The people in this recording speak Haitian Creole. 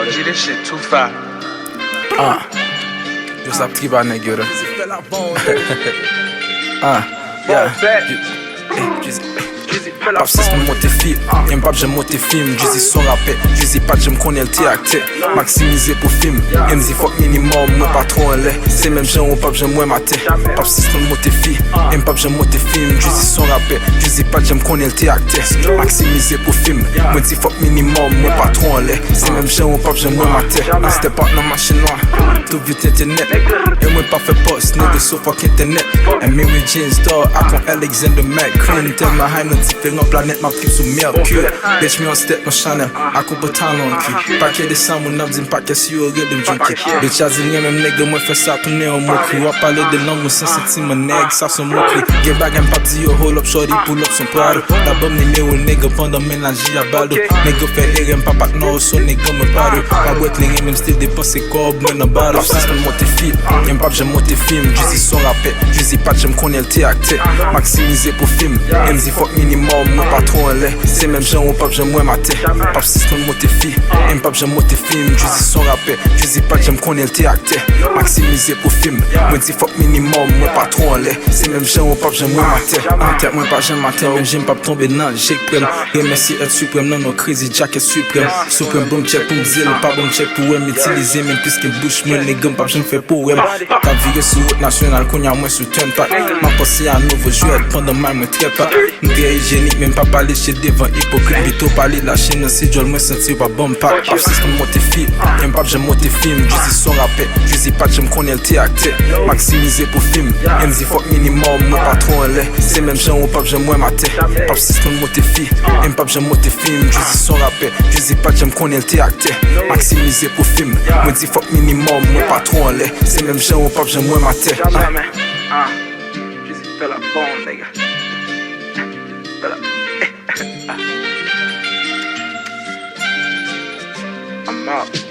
OG, this shit too fire. Just la petite banane, gueule. Pap sis mwen monte fi, yon pap jem monte film. DreeZz son rapè, DreeZz pat jem konen lte akte. Maksimize pou film, yon zi fok minimum, mwen pa tro an lè. Se menm jen ou pap jem mwen mate. Pap sis mwen monte fi, yon pap jem monte film. DreeZz son rapè, DreeZz pat jem konen lte akte. Maksimize pou film, mwen zi fok minimum, mwen pa tro an lè. Se menm jen ou pap jem mwen mate. An step out nan machin noir, tout vite internet. Yon mwen pa fe post, nigga so fuck internet. En Mary Jane's door, akon Alexander McQueen. Tell my high nan différents planètes, ma pip sou Mercure. Bitch me on step nan Chanel, akon potan lon ki. Pake de san moun ap zin pake si yo redem junkie. Bitch azin yon menm nigga mwen fe sa toune yon mokri. Wap pale de lang mwen sensiti mwen neg, sa son mokri. Gen bag en pap di yo hold up shorty, pull up son prado. Da bom ni me ou nigga pandan menanji a baldo. Nigga fe eren papak nou so nigga mwen pado. Pa wet li men still depanse kob mwen nan bado. Pap sis mwen monte fi, yon pap jem monte film. DreeZz son rapè, DreeZz pat jem konen lte akte. Maksimize pou film, yon zi fok minimum, mwen pa tro an lè. Se menm jen ou pap jem mwen mate. Pap sis mwen monte fi, yon pap jem monte film. DreeZz son rapè, DreeZz pat jem konen lte akte. Maksimize pou film, mwen zi fok minimum, mwen pa tro an lè. Se menm jen ou pap jem mwen mate. An tèt mwen pa jem mate, men jem pap tombe nan jek prem. Yon MESI et suprem nan no crazy jacket suprem. Suprem bon check pou mzil, pa bon check pou wèm. Itilize men piske bouche mwen, negam pap jem fè pou wèm. Ta vire sou route nasyonal, konya mwen sou turn pack. Ma posi an nouvo jouet, pandan man mwen trepak. Mdre hygienik, men pa pale che devan hipokrit. Bito pale la chen, si jol mwen senti pa bon pak. Pap sis mwen monte fi, yon pap jem monte film. DreeZz son rapè, DreeZz pat jem konen lte akte. Maksimize pou film, yon zi fok minimum, mwen pa tro an lè. Se menm jen ou pap jem mwen mate. Pap sis mwen monte fi, yon pap jem monte film. DreeZz son rapè, DreeZz pat jem konen lte akte. Maksimize pou film, mwen zi fok minimum, mwen pa tro an lè. Se menm jen ou pap jem mwen mate. DreeZz fell up bone, nigga. Fell up. I'm out.